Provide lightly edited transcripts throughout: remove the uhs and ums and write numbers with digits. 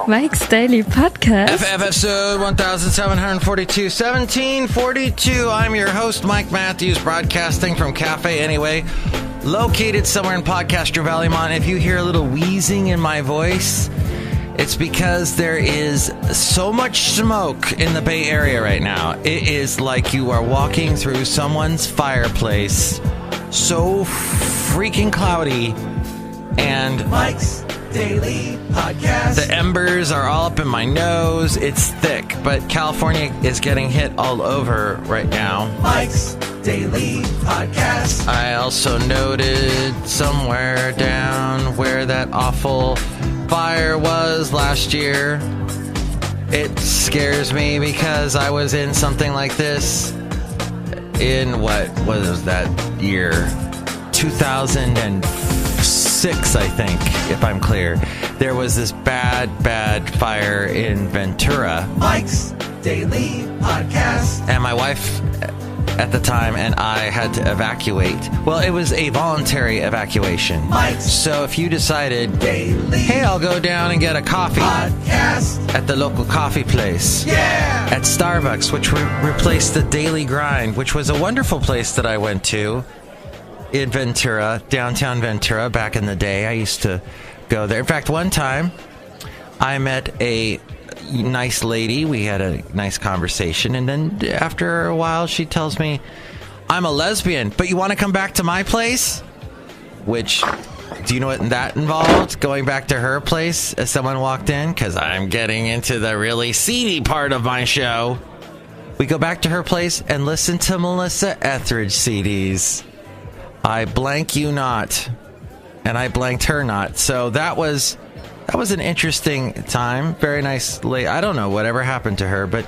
Mike's Daily Podcast. Episode 1742, 1742. I'm your host, Mike Matthews, broadcasting from Café Anyway, located somewhere in Podcaster Valley, Mont. If you hear a little wheezing in my voice, it's because there is so much smoke in the Bay Area right now. It is like you are walking through someone's fireplace. So freaking cloudy. And Mike's Daily Podcast. The embers are all up in my nose. It's thick, but California is getting hit all over right now. Mike's Daily Podcast. I also noted somewhere down where that awful fire was last year. It scares me because I was in something like this in what was that year? 2006, I think, if I'm clear. There was this bad fire in Ventura. Mike's Daily Podcast. And my wife at the time and I had to evacuate. Well, it was a voluntary evacuation. Mike's so if you decided, Daily hey, I'll go down and get a coffee Podcast at the local coffee place. Yeah! At Starbucks, which replaced the Daily Grind, which was a wonderful place that I went to in Ventura, downtown Ventura, back in the day. I used to go there. In fact, one time I met a nice lady. We had a nice conversation, and then after a while she tells me, I'm a lesbian, but you want to come back to my place? Which, do you know what that involved? Going back to her place as someone walked in? Because I'm getting into the really seedy part of my show. We go back to her place and listen to Melissa Etheridge CDs. I blank you not, and I blanked her not. So that was an interesting time. Very nice lady. I don't know whatever happened to her, but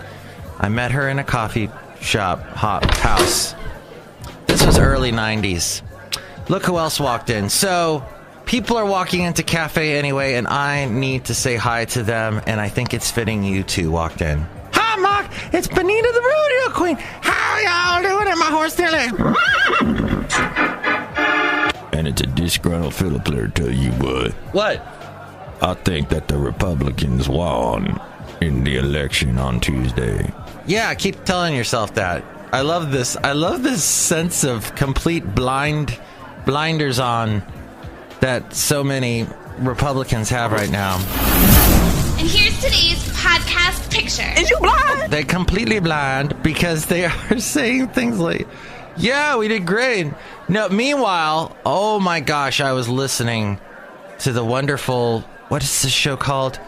I met her in a coffee shop house. This was early 90s. Look who else walked in. So people are walking into Café Anyway, and I need to say hi to them, and I think it's fitting you two walked in. Hi, Mark. It's Benita the Rodeo Queen. How y'all doing at my horse daily? And it's a disgruntled fiddle player, tell you what. What? I think that the Republicans won in the election on Tuesday. Yeah, keep telling yourself that. I love this. I love this sense of complete blinders on that so many Republicans have right now. And here's today's podcast picture. Is you blind? They're completely blind because they are saying things like, yeah, we did great. No, meanwhile, oh my gosh, I was listening to the wonderful, what is this show called?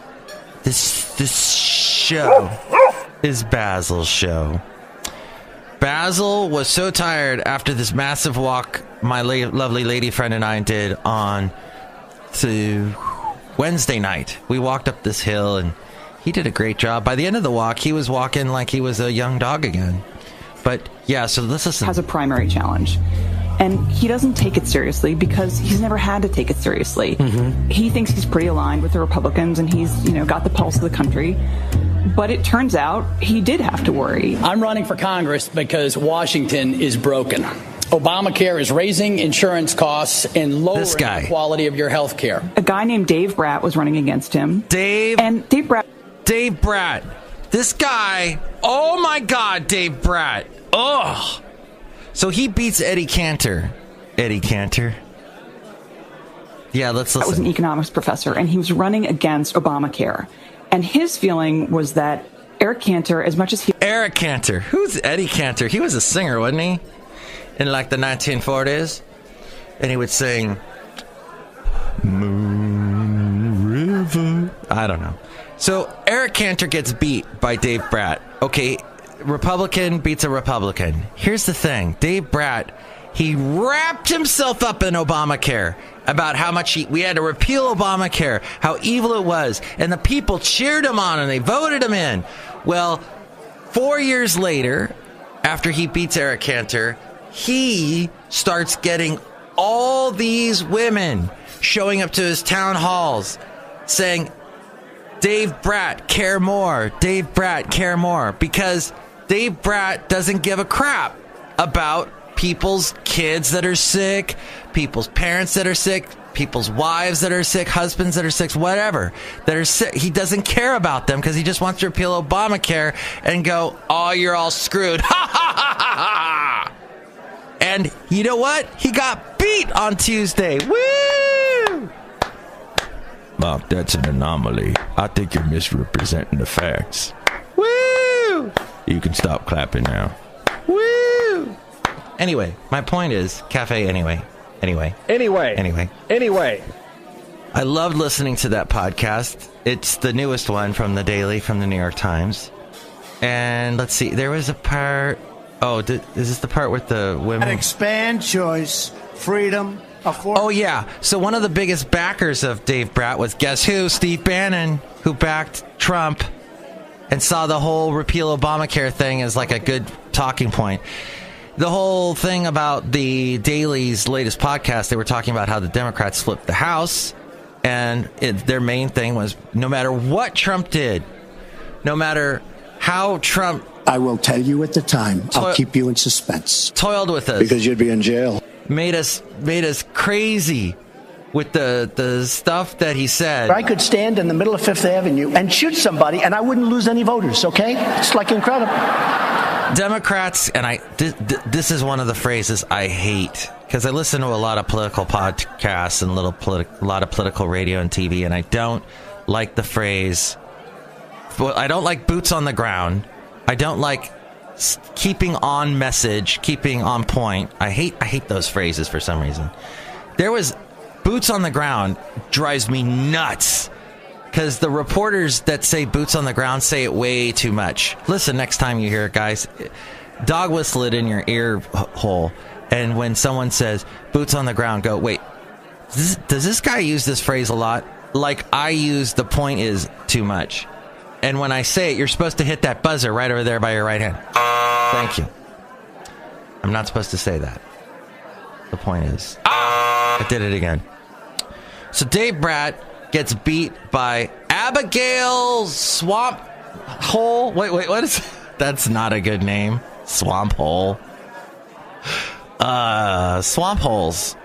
This show is Basil's show. Basil was so tired after this massive walk my lovely lady friend and I did on Wednesday night. We walked up this hill and he did a great job. By the end of the walk, he was walking like he was a young dog again. But yeah, so let's listen. Has a primary challenge. And he doesn't take it seriously because he's never had to take it seriously. Mm-hmm. He thinks he's pretty aligned with the Republicans and he's, got the pulse of the country. But it turns out he did have to worry. I'm running for Congress because Washington is broken. Obamacare is raising insurance costs and lowering the quality of your health care. A guy named Dave Bratt was running against him. Dave Bratt. This guy. Oh my God, Dave Bratt. Ugh. So he beats Eddie Cantor. Eddie Cantor. Yeah, let's listen. I was an economics professor, and he was running against Obamacare. And his feeling was that Eric Cantor, as much as he... Eric Cantor. Who's Eddie Cantor? He was a singer, wasn't he? In like the 1940s. And he would sing... Moon River. I don't know. So Eric Cantor gets beat by Dave Bratt. Okay, Republican beats a Republican. Here's the thing. Dave Bratt, he wrapped himself up in Obamacare about how much we had to repeal Obamacare, how evil it was. And the people cheered him on and they voted him in. Well, 4 years later, after he beats Eric Cantor, he starts getting all these women showing up to his town halls saying, Dave Bratt, care more. Dave Bratt, care more. Because Dave Bratt doesn't give a crap about people's kids that are sick, people's parents that are sick, people's wives that are sick, husbands that are sick, whatever, that are sick. He doesn't care about them because he just wants to repeal Obamacare and go, oh, you're all screwed. Ha, ha, ha, ha, ha. And you know what? He got beat on Tuesday. Woo! Mark, that's an anomaly. I think you're misrepresenting the facts. Woo! You can stop clapping now. Woo! Anyway, my point is, Café Anyway. Anyway. I loved listening to that podcast. It's the newest one from the Daily, from the New York Times. And let's see, there was a part... Oh, is this the part with the women? Expand choice, freedom, afford... Oh, yeah. So one of the biggest backers of Dave Bratt was, guess who? Steve Bannon, who backed Trump and saw the whole repeal Obamacare thing as like a good talking point. The whole thing about the Daily's latest podcast, they were talking about how the Democrats flipped the House, and their main thing was no matter what Trump did, no matter how Trump... I will tell you at the time. I'll keep you in suspense. Toiled with us. Because you'd be in jail. Made us crazy with the stuff that he said. I could stand in the middle of Fifth Avenue and shoot somebody, and I wouldn't lose any voters, okay? It's like incredible. Democrats, and this is one of the phrases I hate, because I listen to a lot of political podcasts and a lot of political radio and TV, and I don't like the phrase, I don't like boots on the ground. I don't like keeping on message, keeping on point. I hate those phrases for some reason. There was boots on the ground drives me nuts. Because the reporters that say boots on the ground say it way too much. Listen, next time you hear it, guys, dog whistle it in your ear hole. And when someone says boots on the ground, go, wait, does this guy use this phrase a lot? Like I use the point is too much. And when I say it, you're supposed to hit that buzzer right over there by your right hand. Thank you. I'm not supposed to say that. The point is. I did it again. So Dave Bratt gets beat by Abigail Swamp Hole. Wait, what is... That's not a good name. Swamp Hole. Swamp holes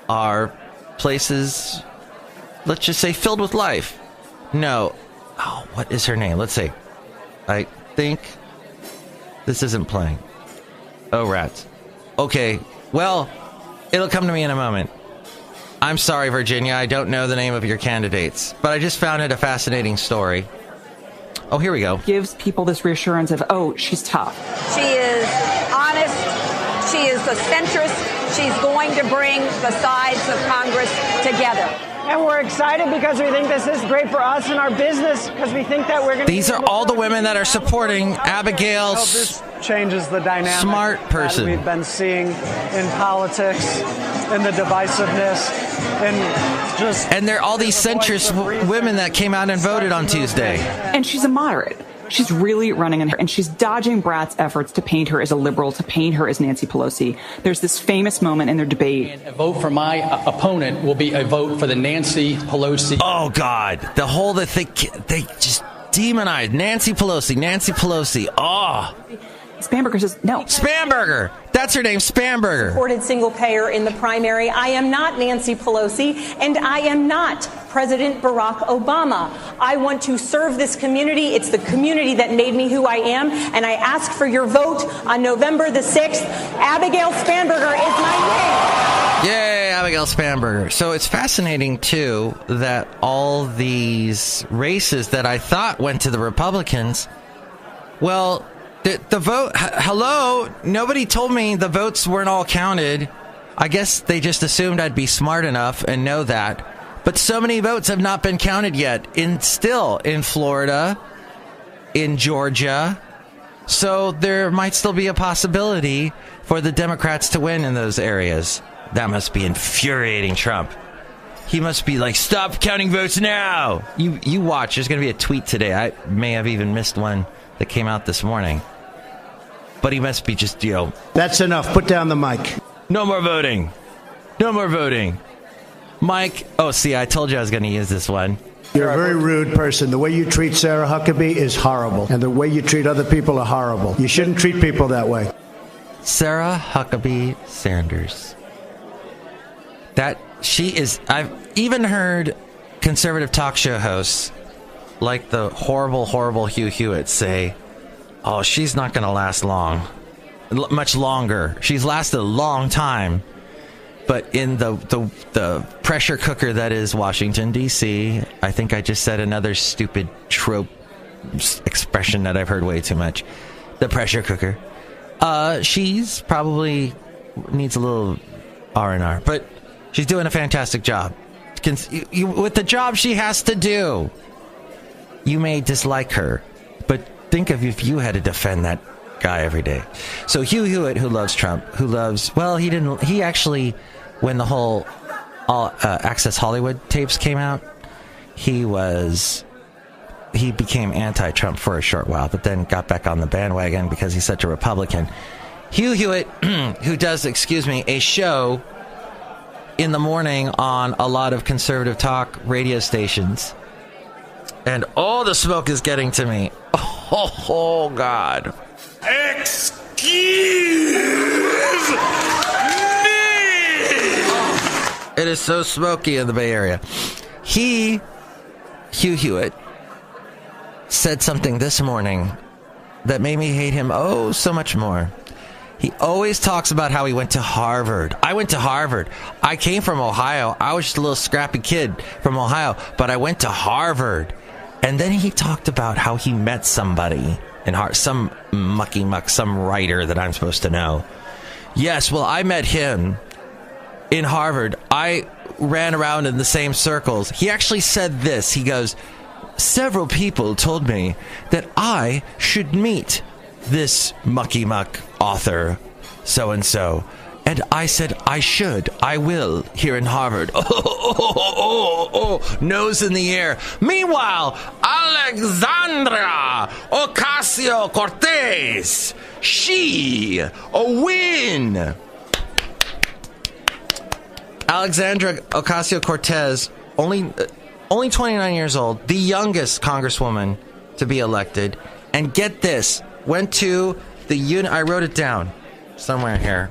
are places, let's just say, filled with life. No. Oh, what is her name? Let's see. I think this isn't playing. Oh, rats. Okay. Well, it'll come to me in a moment. I'm sorry, Virginia. I don't know the name of your candidates, but I just found it a fascinating story. Oh, here we go. Gives people this reassurance of, oh, she's tough. She is honest. She is a centrist. She's going to bring the sides of Congress together. And we're excited because we think this is great for us and our business, because we think that we're going to... These are all the women that are supporting Abigail. This changes the dynamic. Smart person. That we've been seeing in politics, in the divisiveness, and there are all these centrist women that came out and voted on Tuesday. And she's a moderate. She's really running on her, and she's dodging Bratt's efforts to paint her as a liberal, to paint her as Nancy Pelosi. There's this famous moment in their debate. And a vote for my opponent will be a vote for the Nancy Pelosi. Oh, God. The whole that they just demonized Nancy Pelosi. Oh. Spamberger says no. Spamberger. That's her name, Spamberger. Supported single payer in the primary. I am not Nancy Pelosi, and I am not President Barack Obama. I want to serve this community. It's the community that made me who I am, and I ask for your vote on November the 6th. Abigail Spamberger is my name. Yay, Abigail Spamberger. So it's fascinating, too, that all these races that I thought went to the Republicans, well... The vote, hello, nobody told me the votes weren't all counted. I guess they just assumed I'd be smart enough and know that. But so many votes have not been counted yet, still in Florida, in Georgia. So there might still be a possibility for the Democrats to win in those areas. That must be infuriating Trump. He must be like, stop counting votes now. You watch, there's going to be a tweet today. I may have even missed one that came out this morning. But he must be just, That's enough. Put down the mic. No more voting. Mike. Oh, see, I told you I was going to use this one. You're a very rude person. The way you treat Sarah Huckabee is horrible. And the way you treat other people are horrible. You shouldn't treat people that way. Sarah Huckabee Sanders. I've even heard conservative talk show hosts like the horrible Hugh Hewitt say, oh, she's not going to last much longer. She's lasted a long time. But in the pressure cooker that is Washington, D.C., I think I just said another stupid trope expression that I've heard way too much. The pressure cooker. She's probably needs a little R&R, but she's doing a fantastic job. With the job she has to do, you may dislike her, but think of if you had to defend that guy every day. So Hugh Hewitt, who loves Trump, he actually, when the whole Access Hollywood tapes came out, he became anti-Trump for a short while, but then got back on the bandwagon because he's such a Republican. Hugh Hewitt, who does, a show in the morning on a lot of conservative talk radio stations. And all the smoke is getting to me. Oh God. Excuse me! It is so smoky in the Bay Area. Hugh Hewitt, said something this morning that made me hate him so much more. He always talks about how he went to Harvard. I went to Harvard. I came from Ohio. I was just a little scrappy kid from Ohio, but I went to Harvard. And then he talked about how he met somebody in Harvard, some some writer that I'm supposed to know. Yes, well, I met him in Harvard. I ran around in the same circles. He actually said this. He goes, several people told me that I should meet this author, so-and-so. And I said, I will, here in Harvard. Nose in the air. Meanwhile, Alexandra Ocasio-Cortez, she, a win. Alexandra Ocasio-Cortez, only 29 years old, the youngest congresswoman to be elected. And get this, went to I wrote it down somewhere here.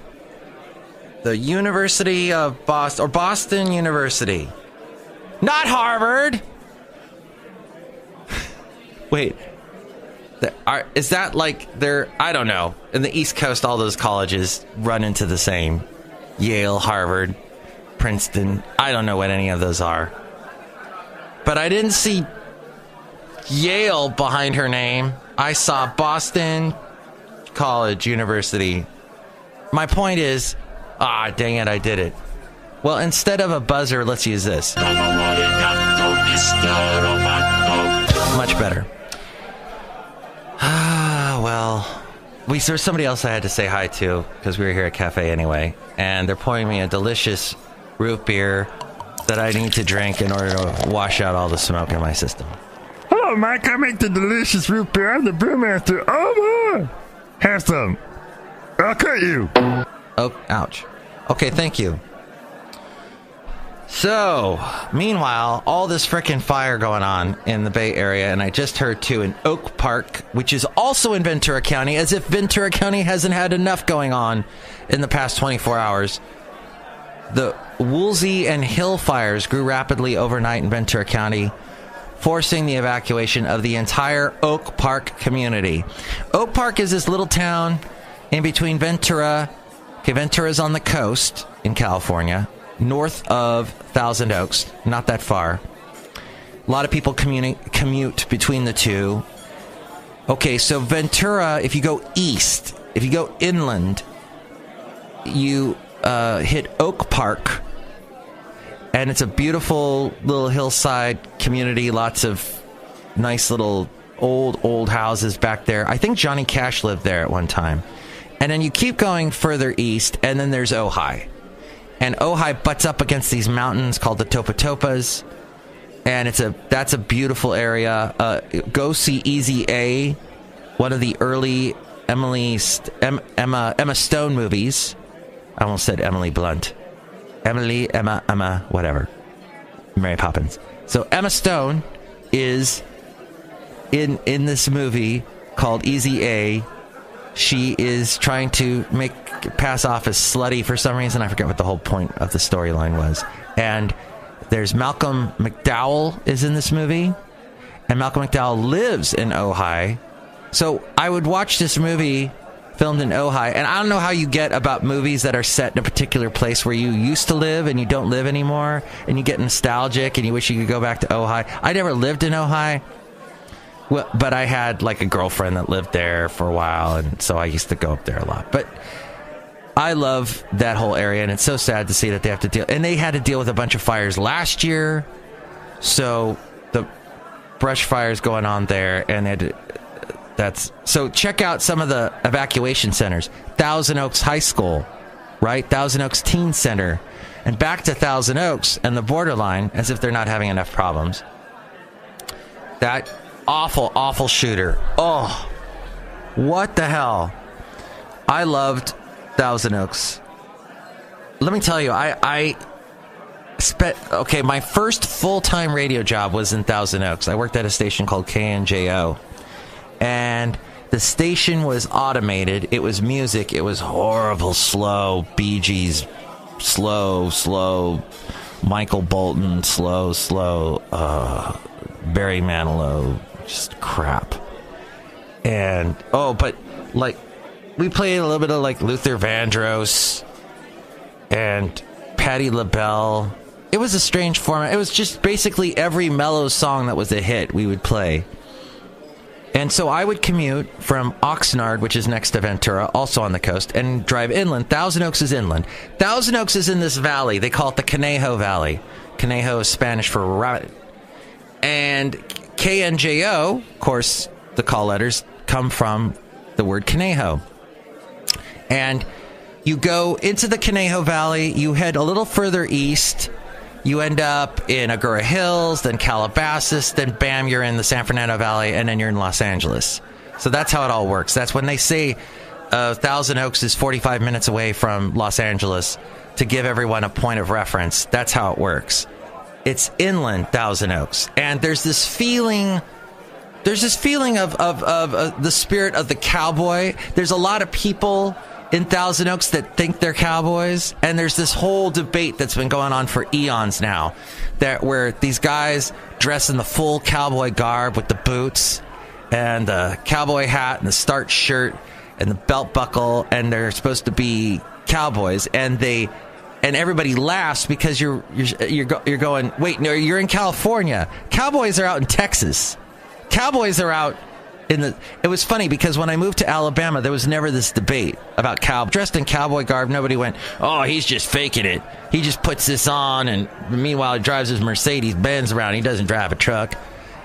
The University of Boston, or Boston University. Not Harvard! Wait. Is that like I don't know. In the East Coast, all those colleges run into the same. Yale, Harvard, Princeton. I don't know what any of those are. But I didn't see Yale behind her name. I saw Boston College, University. My point is, dang it, I did it. Well, instead of a buzzer, let's use this. Much better. Well, there's somebody else I had to say hi to because we were here at Café Anyway, and they're pouring me a delicious root beer that I need to drink in order to wash out all the smoke in my system. Hello, Mike. I make the delicious root beer. I'm the brewmaster. Oh, my. Have some. I'll cut you. Oh, ouch. Okay, thank you. So, meanwhile, all this frickin' fire going on in the Bay Area, and I just heard, too, in Oak Park, which is also in Ventura County, as if Ventura County hasn't had enough going on in the past 24 hours. The Woolsey and Hill fires grew rapidly overnight in Ventura County, forcing the evacuation of the entire Oak Park community. Oak Park is this little town in between Ventura. Okay, Ventura's on the coast in California, north of Thousand Oaks, not that far. A lot of people commute between the two. Okay, so Ventura, if you go east, if you go inland, you hit Oak Park, and it's a beautiful little hillside community, lots of nice little old houses back there. I think Johnny Cash lived there at one time. And then you keep going further east, and then there's Ojai. And Ojai butts up against these mountains called the Topatopas. And that's a beautiful area. Go see Easy A, one of the early Emma Stone movies. I almost said Emily Blunt. Emma, whatever. Mary Poppins. So Emma Stone is in this movie called Easy A. she is trying to pass off as slutty for some reason. I forget what the whole point of the storyline was. And there's Malcolm McDowell is in this movie, and Malcolm McDowell lives in Ojai. So I would watch this movie filmed in Ojai, and I don't know how you get about movies that are set in a particular place where you used to live and you don't live anymore, and you get nostalgic and you wish you could go back to Ojai. I never lived in Ojai, but I had like a girlfriend that lived there for a while, and so I used to go up there a lot. But I love that whole area, and it's so sad to see that they have to deal, and they had to deal with a bunch of fires last year, so the brush fires going on there, and so check out some of the evacuation centers. Thousand Oaks High School, right? Thousand Oaks Teen Center, and back to Thousand Oaks and the borderline, as if they're not having enough problems. That awful, awful shooter. Oh, what the hell? I loved Thousand Oaks. Let me tell you, I spent, my first full-time radio job was in Thousand Oaks. I worked at a station called KNJO. And the station was automated. It was music. It was horrible, slow. Bee Gees, slow. Michael Bolton, slow. Barry Manilow, just crap. And, but, like, we played a little bit of, like, Luther Vandross and Patti LaBelle. It was a strange format. It was just basically every mellow song that was a hit we would play. And so I would commute from Oxnard, which is next to Ventura, also on the coast, and drive inland. Thousand Oaks is inland. Thousand Oaks is in this valley. They call it the Conejo Valley. Conejo is Spanish for rabbit. And KNJO, of course, the call letters come from the word Conejo. And you go into the Conejo Valley, you head a little further east, you end up in Agoura Hills, then Calabasas, then bam, you're in the San Fernando Valley, and then you're in Los Angeles. So that's how it all works. That's when they say Thousand Oaks is 45 minutes away from Los Angeles, to give everyone a point of reference. That's how it works. It's inland Thousand Oaks. And there's this feeling of the spirit of the cowboy. There's a lot of people in Thousand Oaks that think they're cowboys, and there's this whole debate that's been going on for eons now, where these guys dress in the full cowboy garb with the boots and the cowboy hat and the starched shirt and the belt buckle, and they're supposed to be cowboys, and everybody laughs because you're going, wait, no, you're in California. Cowboys are out in Texas. Cowboys are out. It was funny because when I moved to Alabama, there was never this debate about dressed in cowboy garb. Nobody went, oh, he's just faking it. He just puts this on, and meanwhile he drives his Mercedes-Benz around. He doesn't drive a truck.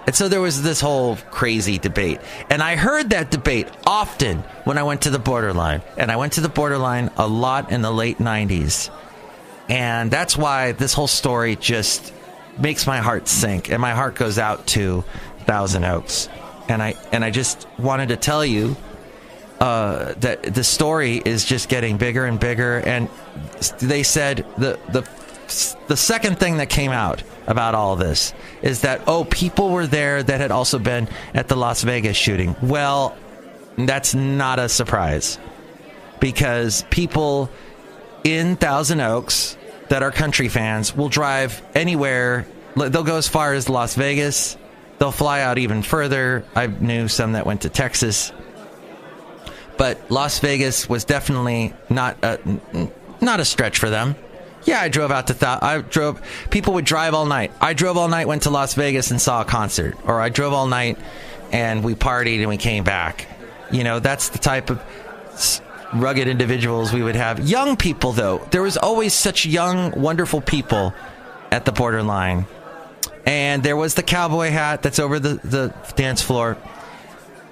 And so there was this whole crazy debate. And I heard that debate often when I went to the borderline. And I went to the borderline a lot in the late 90s. And that's why this whole story just makes my heart sink. And my heart goes out to Thousand Oaks. And I just wanted to tell you that the story is just getting bigger and bigger. And they said the second thing that came out about all of this is that, people were there that had also been at the Las Vegas shooting. Well, that's not a surprise, because people in Thousand Oaks that are country fans will drive anywhere. They'll go as far as Las Vegas. They'll fly out even further. I knew some that went to Texas. But Las Vegas was definitely not a stretch for them. Yeah, I drove out to people would drive all night. I drove all night, went to Las Vegas and saw a concert. Or I drove all night and we partied and we came back. You know, that's the type of rugged individuals we would have. Young people, though. There was always such young, wonderful people at the borderline. And there was the cowboy hat that's over the dance floor.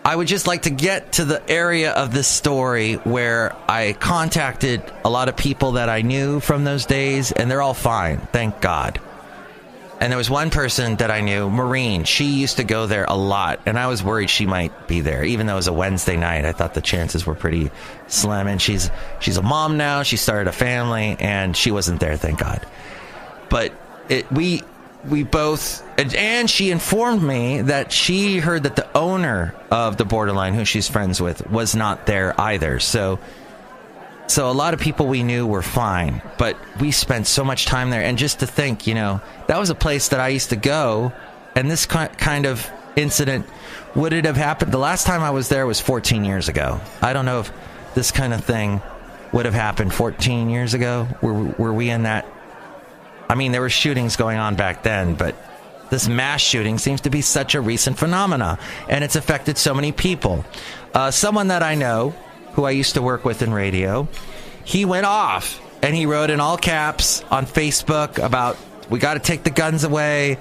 I would just like to get to the area of this story where I contacted a lot of people that I knew from those days, and they're all fine, thank God. And there was one person that I knew, Maureen. She used to go there a lot, and I was worried she might be there. Even though it was a Wednesday night, I thought the chances were pretty slim. And she's a mom now. She started a family, and she wasn't there, thank God. But we both, and she informed me that she heard that the owner of the Borderline, who she's friends with, was not there either. So a lot of people we knew were fine, but we spent so much time there. And just to think, that was a place that I used to go, and this kind of incident, would it have happened? The last time I was there was 14 years ago. I don't know if this kind of thing would have happened 14 years ago. Were we in that? I mean, there were shootings going on back then, but this mass shooting seems to be such a recent phenomena, and it's affected so many people. Someone that I know, who I used to work with in radio, he went off, and he wrote in all caps on Facebook about, we got to take the guns away,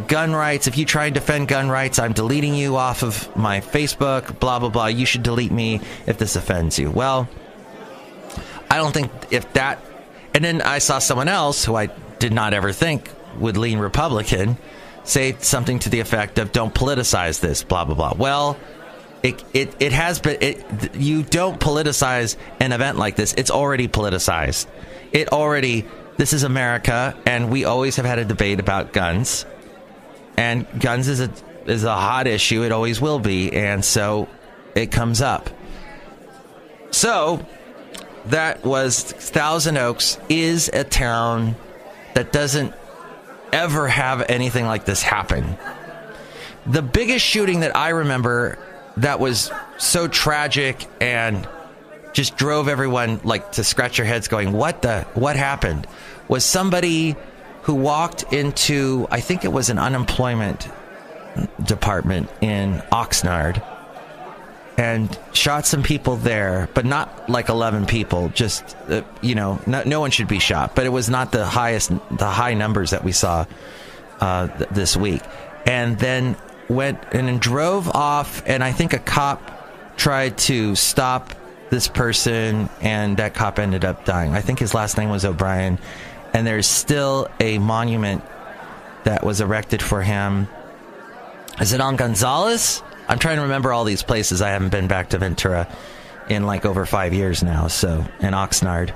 gun rights. If you try and defend gun rights, I'm deleting you off of my Facebook, blah, blah, blah. You should delete me if this offends you. Well, I don't think if that... And then I saw someone else who I did not ever think would lean Republican say something to the effect of, don't politicize this, blah, blah, blah. Well, it has been... you don't politicize an event like this. It's already politicized. This is America, and we always have had a debate about guns. And guns is a hot issue. It always will be. And so it comes up. So that was Thousand Oaks is a town that doesn't ever have anything like this happen. The biggest shooting that I remember that was so tragic and just drove everyone to scratch their heads going, what happened, was somebody who walked into, I think it was an unemployment department in Oxnard, and shot some people there, but not 11 people, just, no one should be shot, but it was not the high numbers that we saw this week. And then went and drove off, and I think a cop tried to stop this person, and that cop ended up dying. I think his last name was O'Brien, and there's still a monument that was erected for him. Is it on Gonzales? I'm trying to remember all these places. I haven't been back to Ventura in over 5 years now, so in Oxnard.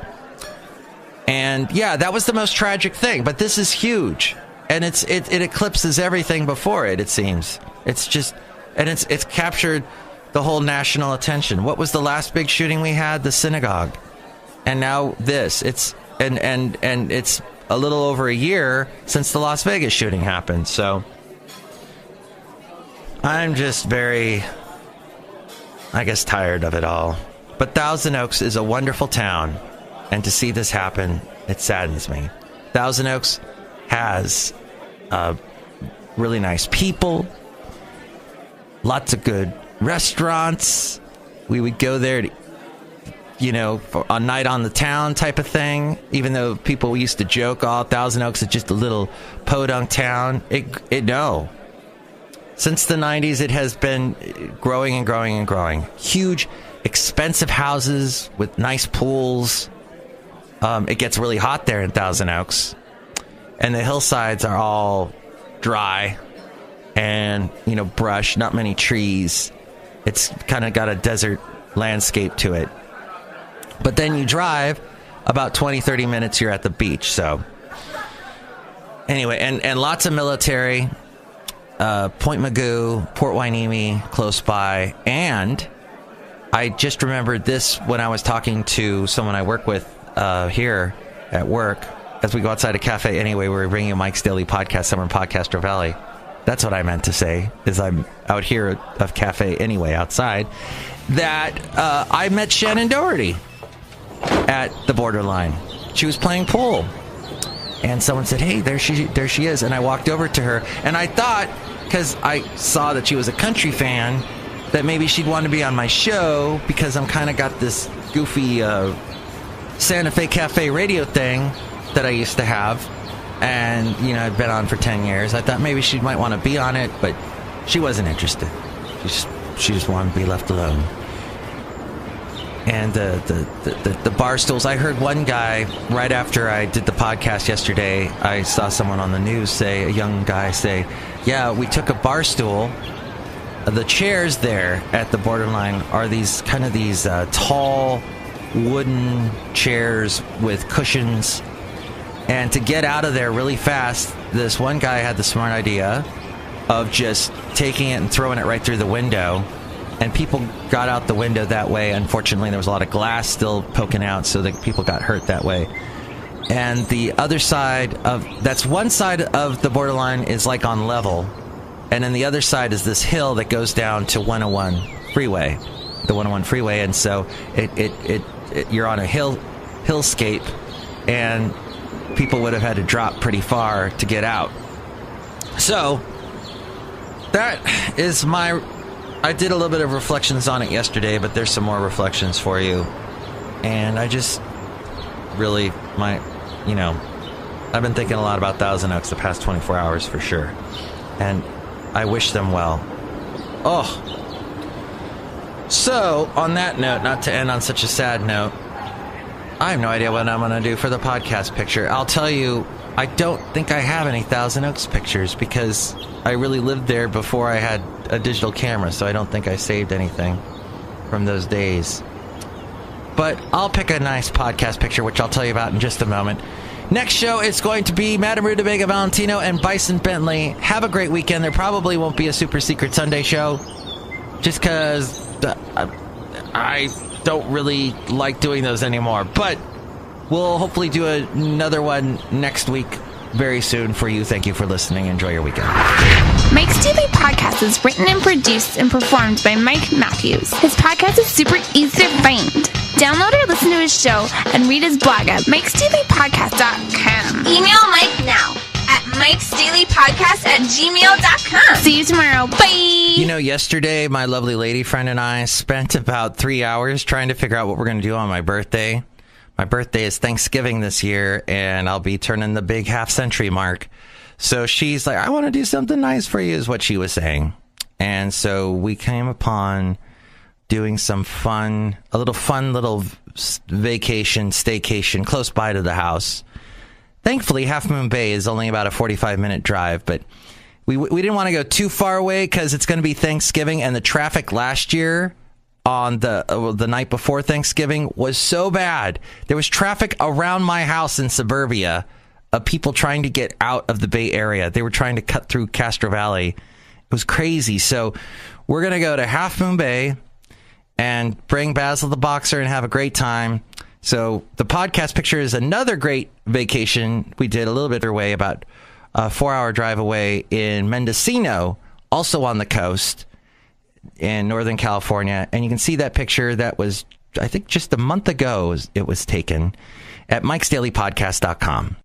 And yeah, that was the most tragic thing, but this is huge, and it eclipses everything before it seems. It's just, and it's captured the whole national attention. What was the last big shooting we had? The synagogue. And now this. It's and it's a little over a year since the Las Vegas shooting happened. So I'm just very, I guess, tired of it all. But Thousand Oaks is a wonderful town, and to see this happen, it saddens me. Thousand Oaks has really nice people, lots of good restaurants. We would go there to, for a night on the town type of thing, even though people used to joke, Thousand Oaks is just a little podunk town. No. Since the 90s, it has been growing and growing and growing. Huge, expensive houses with nice pools. It gets really hot there in Thousand Oaks. And the hillsides are all dry and, brush, not many trees. It's kind of got a desert landscape to it. But then you drive about 20, 30 minutes, you're at the beach. So anyway, and lots of military. Point Magoo, Port Hueneme, close by. And I just remembered this when I was talking to someone I work with here at work. As we go outside of Café Anyway, we're bringing you Mike's Daily Podcast, Summer in Podcastro Valley. That's what I meant to say, is I'm out here of Café Anyway outside. That I met Shannon Doherty at the Borderline. She was playing pool. And someone said, hey, there she is. And I walked over to her, and I thought, because I saw that she was a country fan, that maybe she'd want to be on my show, because I'm kind of got this goofy Santa Fe Cafe radio thing that I used to have. And, I've been on for 10 years. I thought maybe she might want to be on it, but she wasn't interested. She just wanted to be left alone. And the bar stools, I heard one guy, right after I did the podcast yesterday, I saw someone on the news a young guy say, yeah, we took a bar stool. The chairs there at the Borderline are these tall wooden chairs with cushions. And to get out of there really fast, this one guy had the smart idea of just taking it and throwing it right through the window. And people got out the window that way. Unfortunately, there was a lot of glass still poking out, so that people got hurt that way. And the other side that's one side of the borderline is like on level. And then the other side is this hill that goes down to 101 freeway, the 101 freeway. And so you're on a hillscape, and people would have had to drop pretty far to get out. So that is I did a little bit of reflections on it yesterday, but there's some more reflections for you. And I just really I've been thinking a lot about Thousand Oaks the past 24 hours for sure. And I wish them well. Oh. So, on that note, not to end on such a sad note, I have no idea what I'm going to do for the podcast picture. I'll tell you, I don't think I have any Thousand Oaks pictures because I really lived there before I had a digital camera, so I don't think I saved anything from those days. But I'll pick a nice podcast picture, which I'll tell you about in just a moment. Next show is going to be Madame Rootabega, Valentino, and Bison Bentley. Have a great weekend. There probably won't be a Super Secret Sunday show, just because I don't really like doing those anymore. But we'll hopefully do another one next week very soon for you. Thank you for listening. Enjoy your weekend. Mike's Daily Podcast is written and produced and performed by Mike Matthews. His podcast is super easy to find. Download or listen to his show and read his blog at mikesdailypodcast.com. Email Mike now at mikesdailypodcast@gmail.com. See you tomorrow. Bye! Yesterday, my lovely lady friend and I spent about 3 hours trying to figure out what we're going to do on my birthday. My birthday is Thanksgiving this year, and I'll be turning the big half-century mark. So she's like, I want to do something nice for you, is what she was saying. And so we came upon doing some fun little vacation, staycation close by to the house. Thankfully, Half Moon Bay is only about a 45-minute drive, but we didn't want to go too far away because it's going to be Thanksgiving, and the traffic last year on the night before Thanksgiving was so bad. There was traffic around my house in suburbia of people trying to get out of the Bay Area. They were trying to cut through Castro Valley. It was crazy. So we're going to go to Half Moon Bay and bring Basil the Boxer and have a great time. So the podcast picture is another great vacation we did a little bit away, about a 4-hour drive away in Mendocino, also on the coast in Northern California. And you can see that picture that was, I think, just a month ago it was taken at mikesdailypodcast.com.